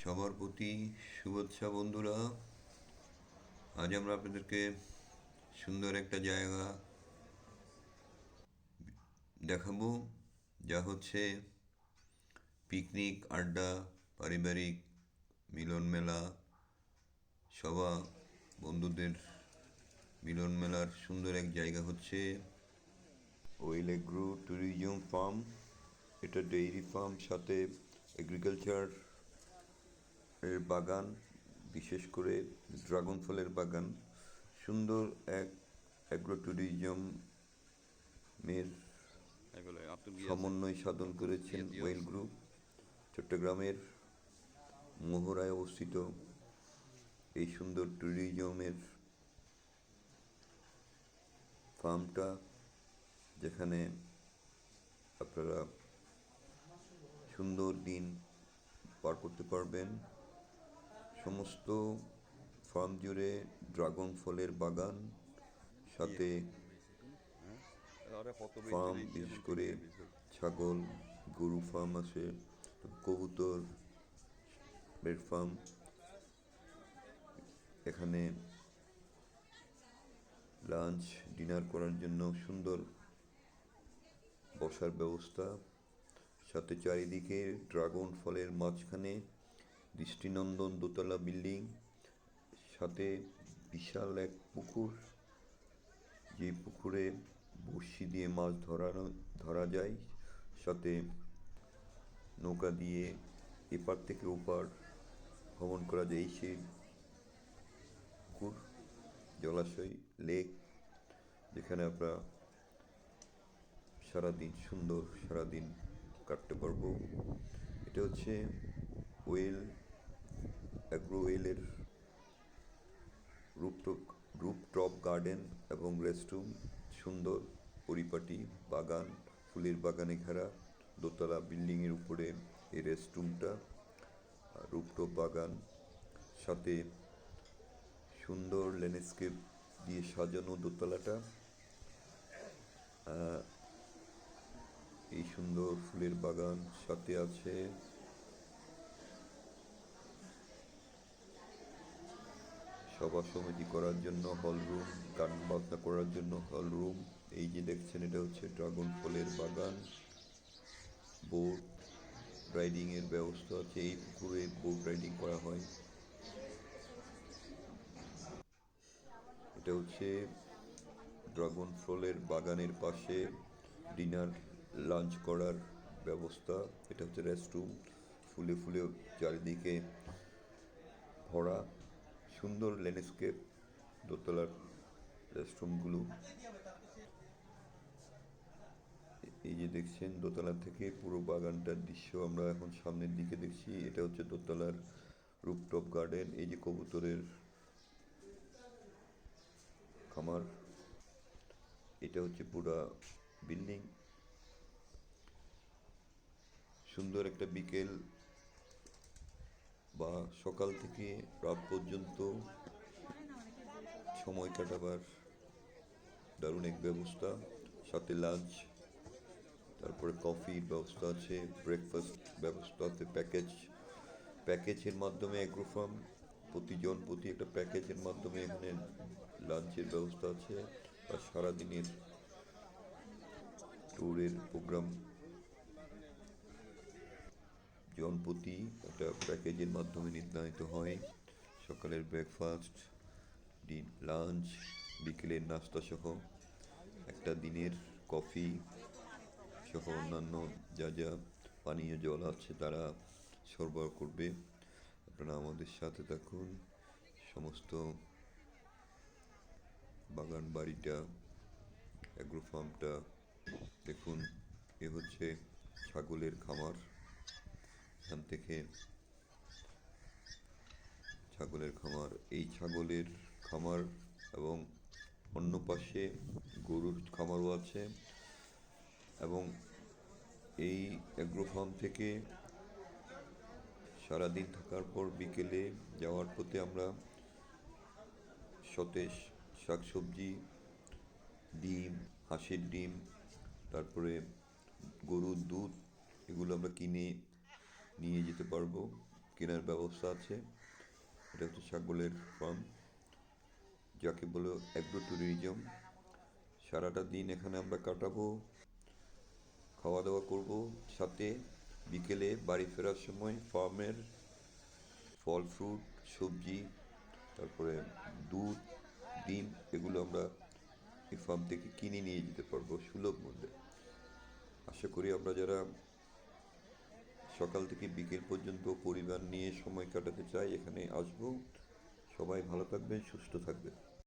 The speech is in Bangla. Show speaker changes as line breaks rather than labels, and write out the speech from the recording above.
সবার প্রতি শুভেচ্ছা বন্ধুরা। আজ আমরা আপনাদেরকে সুন্দর একটা জায়গা দেখাবো, যা হচ্ছে পিকনিক, আড্ডা, পারিবারিক মিলন মেলা, সভা, বন্ধুদের মিলন মেলার সুন্দর এক জায়গা হচ্ছে ওয়েল এগ্রো ট্যুরিজম ফার্ম। এটা ডেইরি ফার্ম সাথে এগ্রিকালচার এর বাগান, বিশেষ করে ড্রাগন ফলের বাগান। সুন্দর এক অ্যাগ্রো ট্যুরিজমের সমন্বয় সাধন করেছেন ওয়েল গ্রুপ। চট্টগ্রামের মোহরায় অবস্থিত এই সুন্দর ট্যুরিজমের ফার্মটা, যেখানে আপনারা সুন্দর দিন পার করতে পারবেন। সমস্ত ফার্ম জুড়ে ড্রাগন ফলের বাগান, সাথে ফার্ম, বিশেষ করে ছাগল গরু ফার্ম আছে, কবুতর এর ফার্ম। এখানে লাঞ্চ ডিনার করার জন্য সুন্দর বসার ব্যবস্থা, সাথে চারিদিকে ড্রাগন ফলের মাঝখানে দৃষ্টিনন্দন দোতলা বিল্ডিং, সাথে বিশাল এক পুকুর, যে পুকুরে বড়শি দিয়ে মাছ ধরা যায়, সাথে নৌকা দিয়ে এপার থেকে ওপার ভ্রমণ করা যায়। সেই পুকুর, জলাশয়, লেক, যেখানে আমরা সারাদিন কাটতে পারবো। এটা হচ্ছে ওয়েলের রুফটপ গার্ডেন এবং রেস্টরুম। সুন্দর পরিপাটি বাগান, ফুলের বাগানে ঘেরা দোতলা বিল্ডিংয়ের উপরে এই রেস্টরুমটা, রুফটপ বাগান, সাথে সুন্দর ল্যান্ডস্কেপ দিয়ে সাজানো দোতলাটা। এই সুন্দর ফুলের বাগান, সাথে আছে সভা সমিতি করার জন্য হল রুম, গান বাজনা করার জন্য হল রুম। এই যে দেখছেন, এটা হচ্ছে ড্রাগন ফলের বাগান। বোট রাইডিং এর ব্যবস্থা আছে, এই পুকুরে বোট রাইডিং করা হয়। এটা হচ্ছে ড্রাগন ফলের বাগানের পাশে ডিনার লাঞ্চ করার ব্যবস্থা। এটা হচ্ছে রেস্টরুম, ফুলে ফুলে চারিদিকে ভরা, সুন্দর ল্যান্ডস্কেপ দোতলার রেস্টরুমগুলো। এই যে দেখছেন, দোতলা থেকে পুরো বাগানটার দৃশ্য আমরা এখন সামনের দিকে দেখছি। এটা হচ্ছে দোতলার রুফটপ গার্ডেন। এই যে কবুতরের খামার, এটা হচ্ছে পুরা বিল্ডিং। সুন্দর একটা বিকেল বা সকাল থেকে রাত পর্যন্ত সময় কাটাবার দারুণ এক ব্যবস্থা, সাথে লাঞ্চ, তারপরে কফির ব্যবস্থা আছে, ব্রেকফাস্ট ব্যবস্থা আছে, প্যাকেজের মাধ্যমে অ্যাগ্রো ফার্ম প্রতিজন প্রতি একটা প্যাকেজের মাধ্যমে এখানে লাঞ্চের ব্যবস্থা আছে। আর সারাদিনের ট্যুরের প্রোগ্রাম জনপ্রতি একটা প্যাকেজের মাধ্যমে নির্ধারিত হয়। সকালের ব্রেকফাস্ট, লাঞ্চ, বিকেলের নাস্তা সহ একটা দিনের কফি সহ অন্যান্য যা যা পানীয় জল আছে তারা সরবরাহ করবে। আপনারা আমাদের সাথে থাকুন। সমস্ত বাগান বাড়িটা, অ্যাগ্রো ফার্মটা দেখুন। এ হচ্ছে ছাগলের খামার, এখান থেকে এই ছাগলের খামার, এবং অন্য পাশে গরুর খামারও আছে। এবং এই অ্যাগ্রো ফার্ম থেকে সারাদিন থাকার পর বিকেলে যাওয়ার পথে আমরা সতেজ শাকসবজি, ডিম, হাঁসের ডিম, তারপরে গরুর দুধ, এগুলো আমরা কিনে নিয়ে যেতে পারবো। কেনার ব্যবস্থা আছে। এটা হচ্ছে ছাগলের ফার্ম, যাকে বলে অ্যাগ্রো ট্যুরিজম। সারাটা দিন এখানে আমরা কাটাবো, খাওয়া দাওয়া করব, সাথে বিকেলে বাড়ি ফেরার সময় ফার্মের ফল ফ্রুট, সবজি, তারপরে দুধ, ডিম, এগুলো আমরা এই ফার্ম থেকে কিনে নিয়ে যেতে পারবো সুলভ মূল্যে। আশা করি আমরা যারা সকাল থেকে বিকেল পর্যন্ত পরিবার নিয়ে সময় কাটাতে চাই এখানে আসবো। সবাই ভালো থাকবেন, সুস্থ থাকবেন।